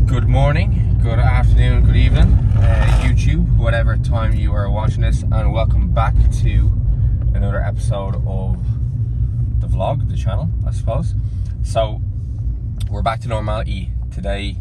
Good morning, good afternoon, good evening, YouTube, whatever time you are watching this, and welcome back to another episode of the vlog, the channel, I suppose. So, we're back to normality today.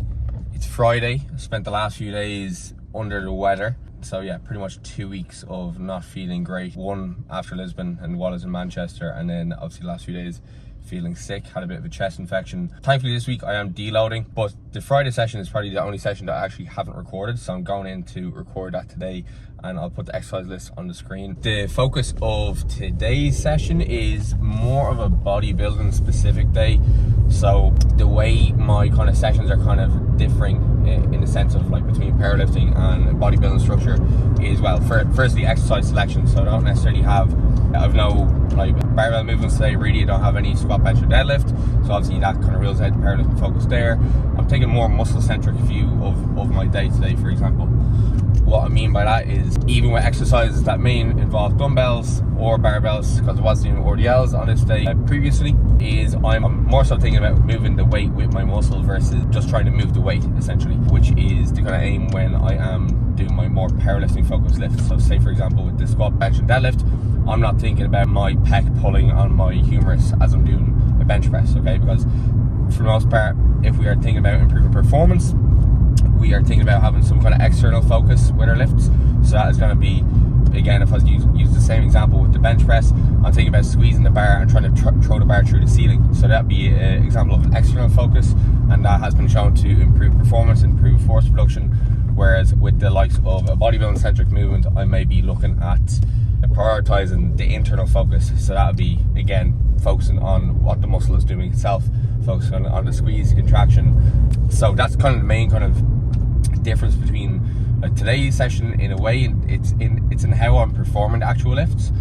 It's Friday. I spent the last few days under the weather. So yeah, pretty much 2 weeks of not feeling great. One after Lisbon and one is in Manchester, and then obviously the last few days feeling sick, had a bit of a chest infection. Thankfully this week I am deloading, but the Friday session is probably the only session that I actually haven't recorded, so I'm going in to record that today, and I'll put the exercise list on the screen. The focus of today's session is more of a bodybuilding specific day, so the way my kind of sessions are kind of differing in the sense of like between powerlifting and bodybuilding structure is, well, firstly exercise selection. So I don't necessarily have, I've no like barbell movements today. Really, I don't have any squat, bench or deadlift, so obviously that kind of rules out the powerlifting focus there. I'm taking a more muscle centric view of my day today. For example, what I mean by that is, even with exercises that may involve dumbbells or barbells, because I was doing RDLs on this day previously, is I'm more so thinking about moving the weight with my muscle versus just trying to move the weight, essentially, which is the kind of aim when I am doing my more powerlifting focused lifts. So say for example with the squat, bench and deadlift, I'm not thinking about my pec pulling on my humerus as I'm doing a bench press, okay? Because for the most part, if we are thinking about improving performance, we are thinking about having some kind of external focus with our lifts. So that is going to be, again, if I use the same example with the bench press, I'm thinking about squeezing the bar and trying to throw the bar through the ceiling. So that'd be an example of an external focus, and that has been shown to improve performance, improve force production. Whereas with the likes of a bodybuilding centric movement, I may be looking at prioritizing the internal focus. So that would be, again, focusing on what the muscle is doing itself, focusing on the squeeze, contraction. So that's kind of the main kind of difference between today's session. In a way, it's in how I'm performing the actual lifts.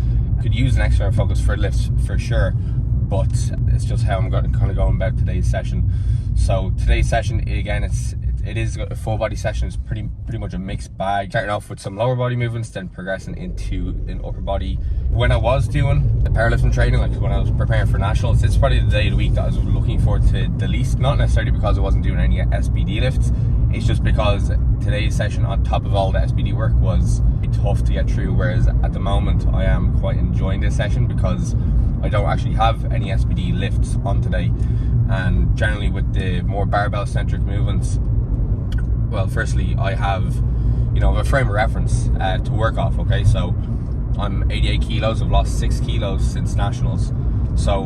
Could use an external focus for lifts for sure, but it's just how I'm kind of going about today's session. So today's session, again, it is a full body session. It's pretty much a mixed bag, starting off with some lower body movements, then progressing into an upper body. When I was doing the powerlifting training, like when I was preparing for nationals, it's probably the day of the week that I was looking forward to the least. Not necessarily because I wasn't doing any SBD lifts, it's just because today's session, on top of all the SBD work, was tough to get through. Whereas at the moment I am quite enjoying this session because I don't actually have any SBD lifts on today. And generally with the more barbell centric movements, well, firstly, I have, a frame of reference to work off, okay? So I'm 88 kilos, I've lost 6 kilos since nationals. So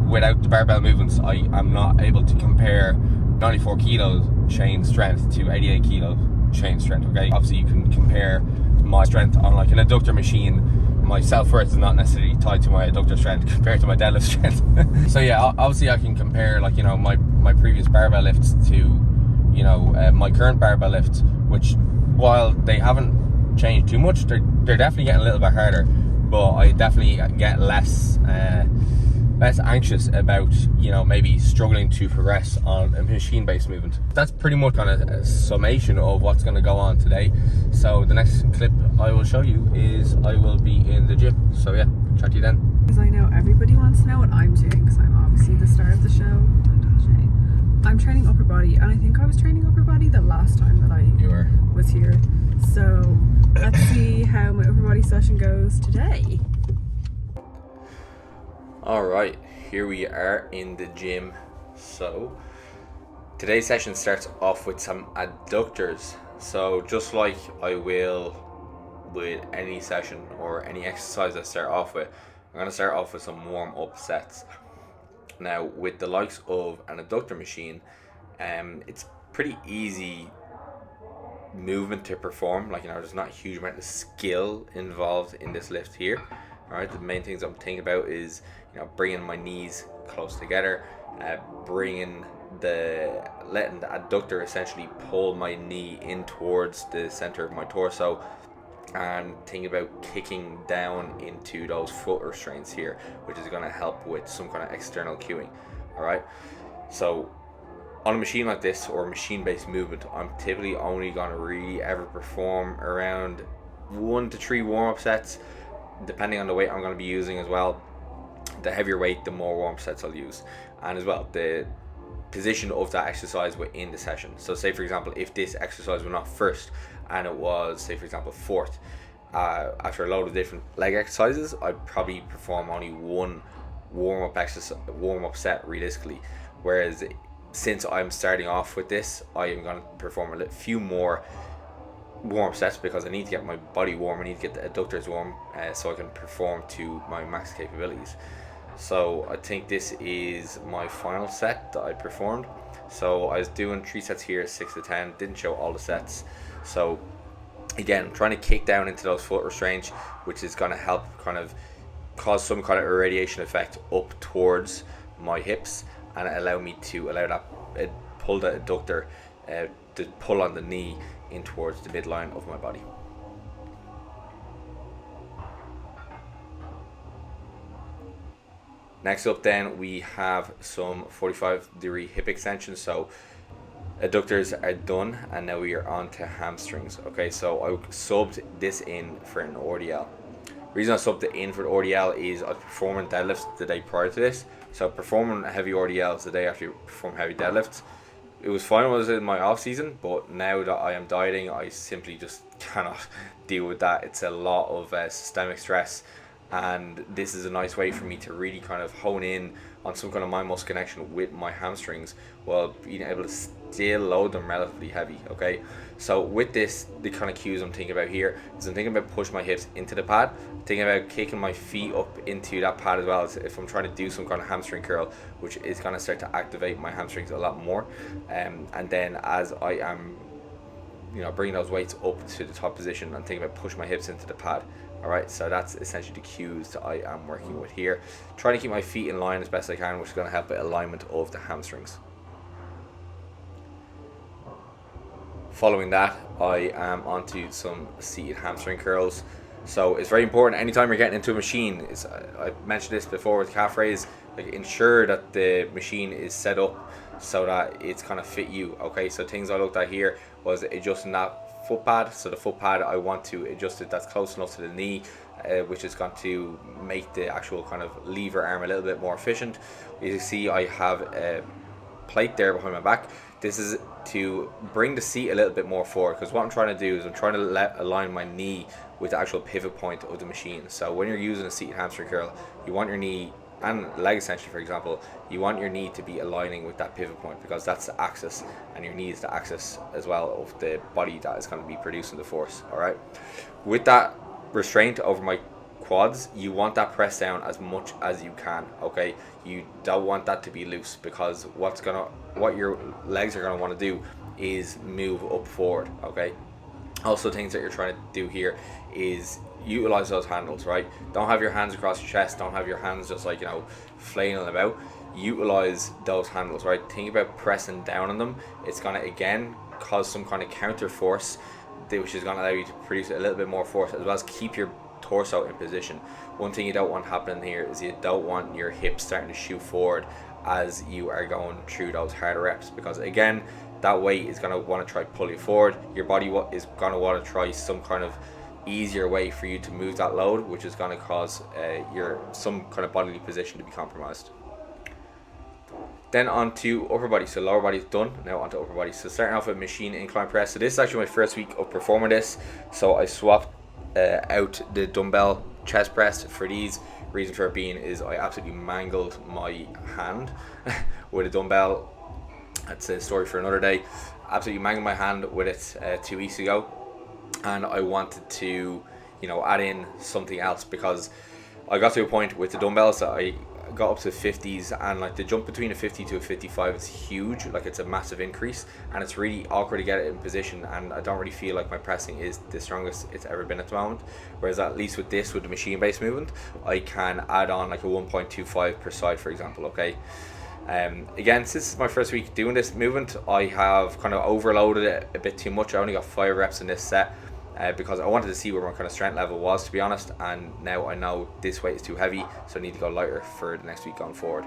without the barbell movements, I am not able to compare 94 kilos chain strength to 88 kilo chain strength, okay? Obviously you can compare my strength on like an adductor machine. My self-worth is not necessarily tied to my adductor strength compared to my deadlift strength. So yeah, obviously I can compare like, my previous barbell lifts to my current barbell lifts, which, while they haven't changed too much, they're definitely getting a little bit harder, but I definitely get less anxious about maybe struggling to progress on a machine-based movement. That's pretty much kind of a summation of what's going to go on today. So the next clip I will show you is I will be in the gym. So yeah, chat to you then. Because I know everybody wants to know what I'm doing, because I'm obviously the star of the show. I'm training upper body, and I think I was training upper body the last time that I was here. So let's see how my upper body session goes today. Alright, here we are in the gym. So today's session starts off with some adductors. So just like I will with any session or any exercise I start off with, I'm going to start off with some warm-up sets. Now, with the likes of an adductor machine, it's pretty easy movement to perform. Like, there's not a huge amount of skill involved in this lift here. All right, the main things I'm thinking about is, bringing my knees close together, letting the adductor essentially pull my knee in towards the center of my torso, and thinking about kicking down into those foot restraints here, which is going to help with some kind of external cueing. All right, so on a machine like this, or machine-based movement, I'm typically only going to really ever perform around 1 to 3 warm-up sets, depending on the weight I'm going to be using as well. The heavier weight, the more warm-up sets I'll use. And as well, the position of that exercise within the session. So say for example, if this exercise was not first and it was, say for example, fourth, after a load of different leg exercises, I'd probably perform only one warm-up set realistically. Whereas since I'm starting off with this, I am going to perform a few more warm-up sets because I need to get my body warm, I need to get the adductors warm, so I can perform to my max capabilities. So I think this is my final set that I performed. So I was doing 3 sets here, 6 to 10, didn't show all the sets. So again, I'm trying to kick down into those foot restraints, which is going to help kind of cause some kind of irradiation effect up towards my hips and allow that pull the adductor to pull on the knee in towards the midline of my body. Next up then we have some 45-degree hip extensions. So adductors are done and now we are on to hamstrings. Okay, so I subbed this in for an RDL. The reason I subbed it in for the RDL is I was performing deadlifts the day prior to this. So performing heavy RDLs the day after you perform heavy deadlifts, it was fine when I was in my off season, but now that I am dieting, I simply just cannot deal with that. It's a lot of systemic stress, and this is a nice way for me to really kind of hone in on some kind of mind muscle connection with my hamstrings while being able to still load them relatively heavy. Okay, so with this, the kind of cues I'm thinking about here is I'm thinking about pushing my hips into the pad, thinking about kicking my feet up into that pad as well, if I'm trying to do some kind of hamstring curl, which is going to start to activate my hamstrings a lot more. And then as I am bringing those weights up to the top position, I'm thinking about pushing my hips into the pad. Alright, so that's essentially the cues that I am working with here. Trying to keep my feet in line as best I can, which is going to help with alignment of the hamstrings. Following that, I am onto some seated hamstring curls. So it's very important anytime you're getting into a machine, I mentioned this before with calf raise, like ensure that the machine is set up so that it's kind of fit you. Okay, so things I looked at here was adjusting that foot pad. So the foot pad, I want to adjust it that's close enough to the knee, which is going to make the actual kind of lever arm a little bit more efficient. As you see, I have a plate there behind my back. This is to bring the seat a little bit more forward, because what I'm trying to do is I'm trying to align my knee with the actual pivot point of the machine. So when you're using a seated hamstring curl, you want your knee, and leg extension for example, you want your knee to be aligning with that pivot point, because that's the axis, and your knee is the axis as well of the body that is going to be producing the force. Alright, with that restraint over my quads, you want that pressed down as much as you can. Okay, you don't want that to be loose, because what your legs are going to want to do is move up forward. Okay, also things that you're trying to do here is utilize those handles, right? Don't have your hands across your chest, don't have your hands just like flailing about. Utilize those handles, right? Think about pressing down on them. It's going to again cause some kind of counter force, which is going to allow you to produce a little bit more force, as well as keep your torso in position. One thing you don't want happening here is you don't want your hips starting to shoot forward as you are going through those harder reps, because again, that weight is going to want to try pull you forward. Your body is going to want to try some kind of easier way for you to move that load, which is going to cause some kind of bodily position to be compromised. Then on to upper body. So lower body is done, now on to upper body. So starting off with machine incline press. So this is actually my first week of performing this, so I swapped out the dumbbell chest press for these. Reason for it being is I absolutely mangled my hand with a dumbbell. That's a story for another day. Absolutely mangled my hand with it 2 weeks ago, and I wanted to add in something else, because I got to a point with the dumbbells that I got up to 50s, and like the jump between a 50 to a 55 is huge. Like it's a massive increase, and it's really awkward to get it in position, and I don't really feel like my pressing is the strongest it's ever been at the moment. Whereas at least with this, with the machine based movement, I can add on like a 1.25 per side, for example. Okay, again, since this is my first week doing this movement, I have kind of overloaded it a bit too much. I only got 5 reps in this set, because I wanted to see where my kind of strength level was, to be honest, and now I know this weight is too heavy, so I need to go lighter for the next week going forward.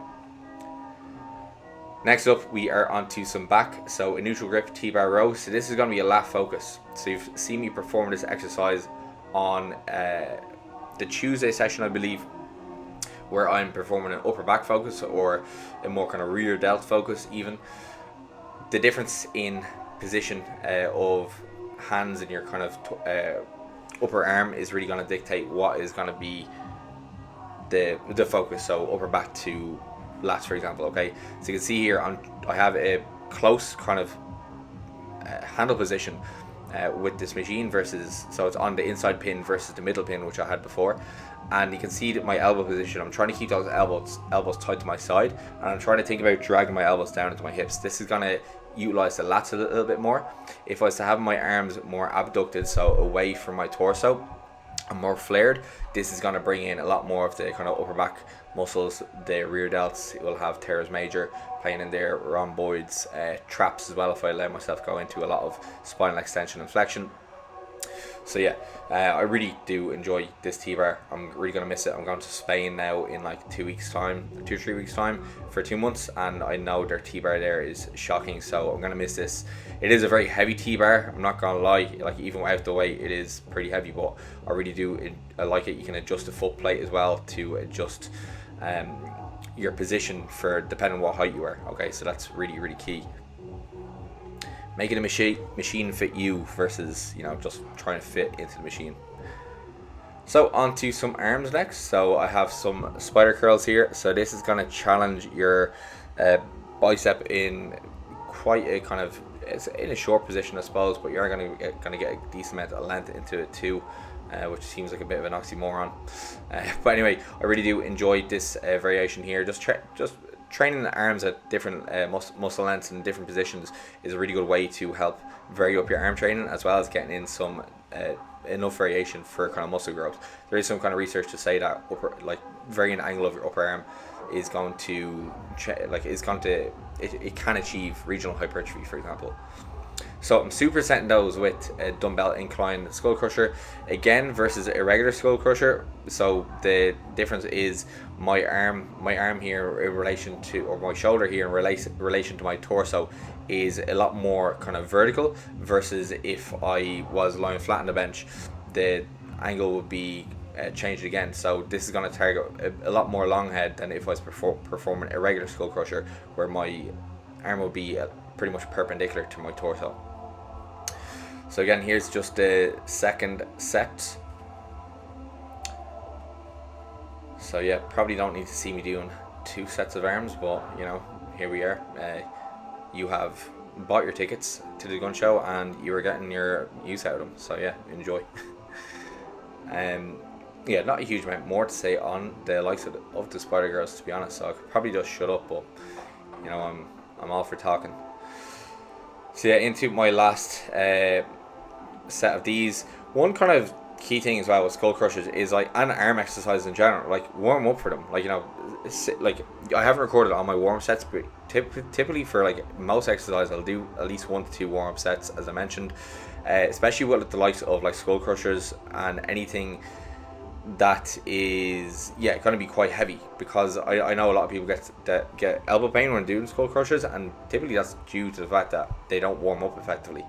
Next up, we are onto some back. So a neutral grip T-bar row. So this is going to be a lat focus. So you've seen me perform this exercise on the Tuesday session, I believe, where I'm performing an upper back focus or a more kind of rear delt focus even, the difference in position of hands in your kind of upper arm is really going to dictate what is going to be the focus. So upper back to lats, for example. Okay, so you can see here I have a close kind of handle position with this machine versus, so it's on the inside pin versus the middle pin, which I had before. And you can see that my elbow position, I'm trying to keep those elbows tight to my side, and I'm trying to think about dragging my elbows down into my hips. This is going to utilize the lats a little bit more. If I was to have my arms more abducted, so away from my torso and more flared, this is going to bring in a lot more of the kind of upper back muscles, the rear delts. It will have teres major playing in there, rhomboids, traps as well, if I allow myself go into a lot of spinal extension and flexion. So yeah, I really do enjoy this T-bar. I'm really going to miss it. I'm going to Spain now in like 2 weeks time, 2-3 weeks time for 2 months, and I know their T-bar there is shocking, so I'm going to miss this. It is a very heavy T-bar, I'm not going to lie, like even without the weight it is pretty heavy, but I really do, I like it. You can adjust the foot plate as well to adjust your position for depending on what height you are. Okay, so that's really, really key. Making a machine fit you versus, just trying to fit into the machine. So on to some arms next. So I have some spider curls here. So this is going to challenge your bicep in quite a kind of, it's in a short position I suppose, but you're going to get a decent amount of length into it too, which seems like a bit of an oxymoron. But anyway, I really do enjoy this variation here. Just training the arms at different muscle lengths and different positions is a really good way to help vary up your arm training, as well as getting in some enough variation for kind of muscle growth. There is some kind of research to say that varying the angle of your upper arm is going to it can achieve regional hypertrophy, for example. So I'm supersetting those with a dumbbell incline skull crusher again versus a regular skull crusher. So the difference is my arm here in relation to, or my shoulder here in relation to my torso, is a lot more kind of vertical, versus if I was lying flat on the bench, the angle would be changed again. So this is going to target a lot more long head than if I was performing a regular skull crusher, where my arm will be pretty much perpendicular to my torso. So again, here's just the second set. So yeah, probably don't need to see me doing 2 sets of arms, but here we are. You have bought your tickets to the gun show and you are getting your use out of them. So yeah, enjoy. Yeah, not a huge amount more to say on the likes of the Spider Girls, to be honest. So I could probably just shut up, but I'm all for talking. So yeah, into my last set of these. One kind of key thing as well with skull crushers is and arm exercises in general, warm up for them. I haven't recorded on my warm sets, but typically for most exercises I'll do at least 1 to 2 warm up sets, as I mentioned, especially with the likes of skull crushers and anything that is going to be quite heavy, because I know a lot of people get elbow pain when doing skull crushers, and typically that's due to the fact that they don't warm up effectively.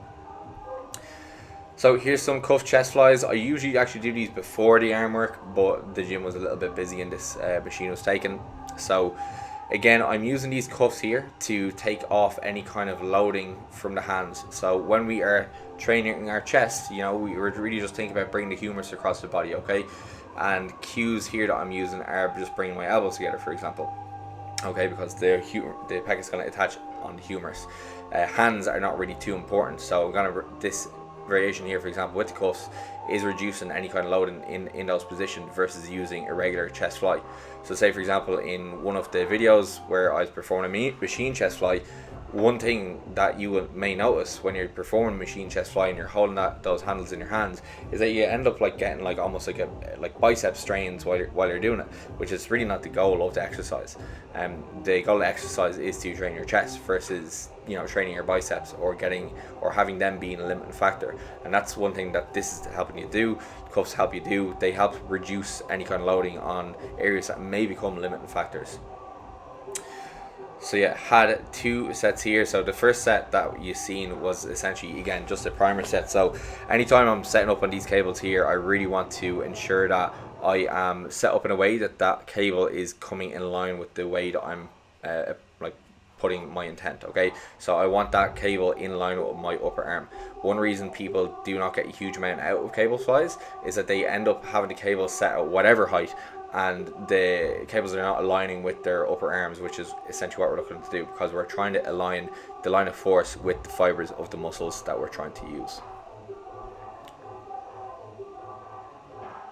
So here's some cuff chest flies. I usually actually do these before the arm work, but the gym was a little bit busy and this machine was taken. So again, I'm using these cuffs here to take off any kind of loading from the hands. So when we are training our chest, we were really just thinking about bringing the humerus across the body, okay? And cues here that I'm using are just bringing my elbows together, for example, okay, because the pec is going to attach on the humerus. Hands are not really too important, so this variation here, for example, with the cuffs, is reducing any kind of loading in those positions versus using a regular chest fly. So say, for example, in one of the videos where I was performing a machine chest fly, one thing that you may notice when you're performing machine chest fly and you're holding those handles in your hands is that you end up getting almost like bicep strains while you're doing it, which is really not the goal of the exercise. The goal of the exercise is to train your chest versus training your biceps or having them being a limiting factor. And that's one thing that this is helping you do. Cuffs help you do. They help reduce any kind of loading on areas that may become limiting factors. So yeah, had 2 sets here. So the first set that you've seen was essentially, again, just a primer set. So anytime I'm setting up on these cables here, I really want to ensure that I am set up in a way that cable is coming in line with the way that I'm like putting my intent. Okay, so I want that cable in line with my upper arm. One reason people do not get a huge amount out of cable flies is that they end up having the cable set at whatever height, and the cables are not aligning with their upper arms, which is essentially what we're looking to do, because we're trying to align the line of force with the fibers of the muscles that we're trying to use.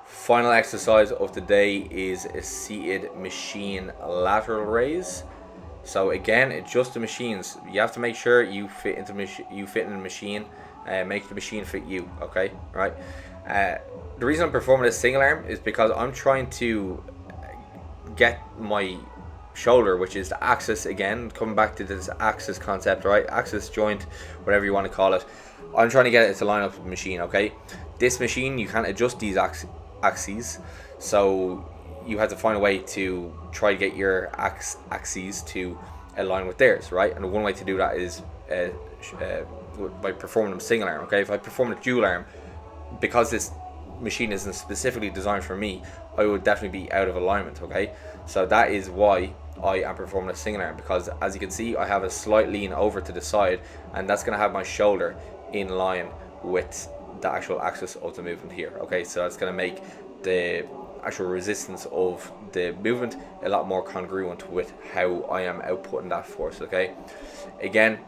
Final exercise of the day is a seated machine lateral raise. So again, it's just the machines. You have to make sure you fit into in the machine, make the machine fit you. Okay, right? The reason I'm performing a single arm is because I'm trying to get my shoulder, which is the axis, again, coming back to this axis concept, right? Axis, joint, whatever you want to call it. I'm trying to get it to line up with the machine. Okay, this machine, you can't adjust these axes, so you have to find a way to try to get your axes to align with theirs, right? And one way to do that is by performing a single arm. Okay, if I perform a dual arm, because this machine isn't specifically designed for me, I would definitely be out of alignment. Okay, so that is why I am performing a single arm, because as you can see, I have a slight lean over to the side, and that's going to have my shoulder in line with the actual axis of the movement here. Okay, so that's going to make the actual resistance of the movement a lot more congruent with how I am outputting that force. Okay, again,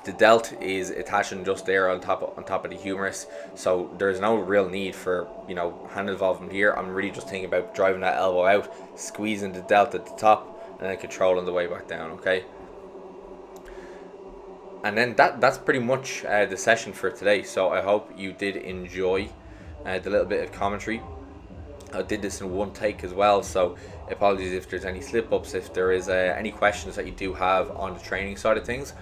the delt is attaching just there on top of the humerus, so there's no real need for, you know, hand involvement here. I'm really just thinking about driving that elbow out, squeezing the delt at the top, and then controlling the way back down. Okay, and then that's pretty much the session for today. So I hope you did enjoy the little bit of commentary. I did this in one take as well, so apologies if there's any slip-ups. If there is any questions that you do have on the training side of things,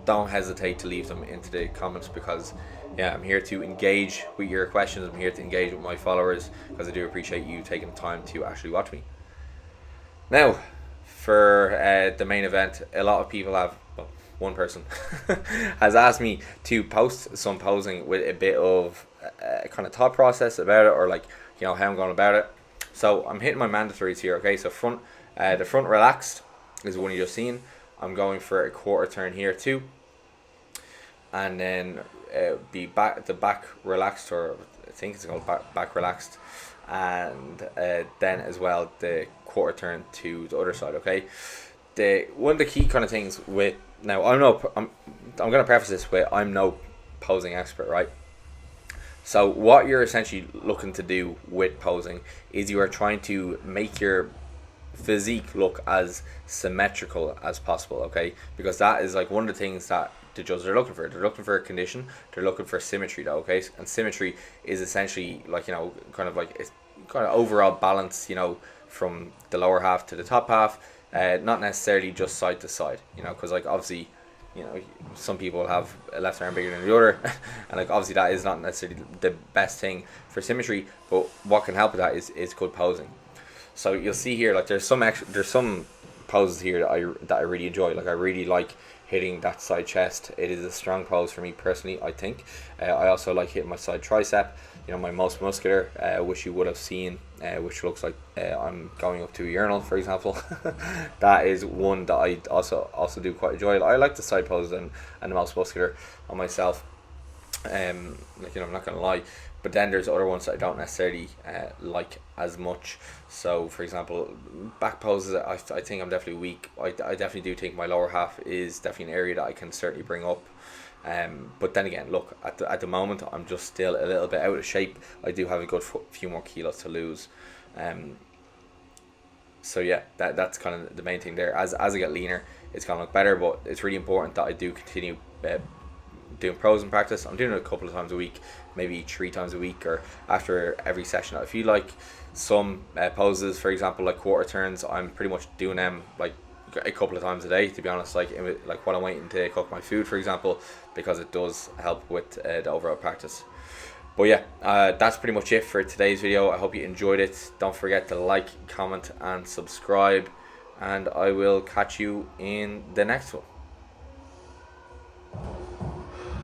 don't hesitate to leave them into the comments, because yeah, I'm here to engage with your questions. I'm here to engage with my followers, because I do appreciate you taking the time to actually watch me. Now, for the main event, a lot of people have, well, one person has asked me to post some posing with a bit of kind of thought process about it, or like, you know, how I'm going about it. So I'm hitting my mandatories here. Okay, so the front relaxed is the one you just seen. I'm going for a quarter turn here too, and then the back relaxed, or I think it's called back relaxed, and then as well the quarter turn to the other side. Okay, one of the key kind of things with, now I'm going to preface this with, I'm no posing expert, right? So what you're essentially looking to do with posing is you are trying to make your physique look as symmetrical as possible. Okay, because that is like one of the things that the judges are looking for. They're looking for a condition, they're looking for symmetry though. Okay, and symmetry is essentially like, you know, kind of like, it's kind of overall balance, you know, from the lower half to the top half, not necessarily just side to side, you know, because like obviously, you know, some people have a left arm bigger than the other, and like obviously that is not necessarily the best thing for symmetry, but what can help with that is good posing. So you'll see here, like there's some poses here that I really enjoy. Like I really like hitting that side chest. It is a strong pose for me personally, I think. I also like hitting my side tricep, you know, my most muscular, which you would have seen, which looks like I'm going up to a urinal, for example. That is one that I also do quite enjoy. I like the side poses and the most muscular on myself. Like, you know, I'm not gonna lie, but then there's other ones that I don't necessarily like as much. So for example, back poses, I think I'm definitely weak. I definitely do think my lower half is definitely an area that I can certainly bring up. But then again, look, at the moment I'm just still a little bit out of shape. I do have a good few more kilos to lose. So yeah, that's kind of the main thing there. As I get leaner, it's gonna look better, but it's really important that I do continue doing pros in practice. I'm doing it a couple of times a week, maybe 3 times a week, or after every session. I feel like some poses, for example, like quarter turns, I'm pretty much doing them like a couple of times a day, to be honest, like while I'm waiting to cook my food, for example, because it does help with the overall practice. But yeah, that's pretty much it for today's video. I hope you enjoyed it. Don't forget to like, comment and subscribe, and I will catch you in the next one.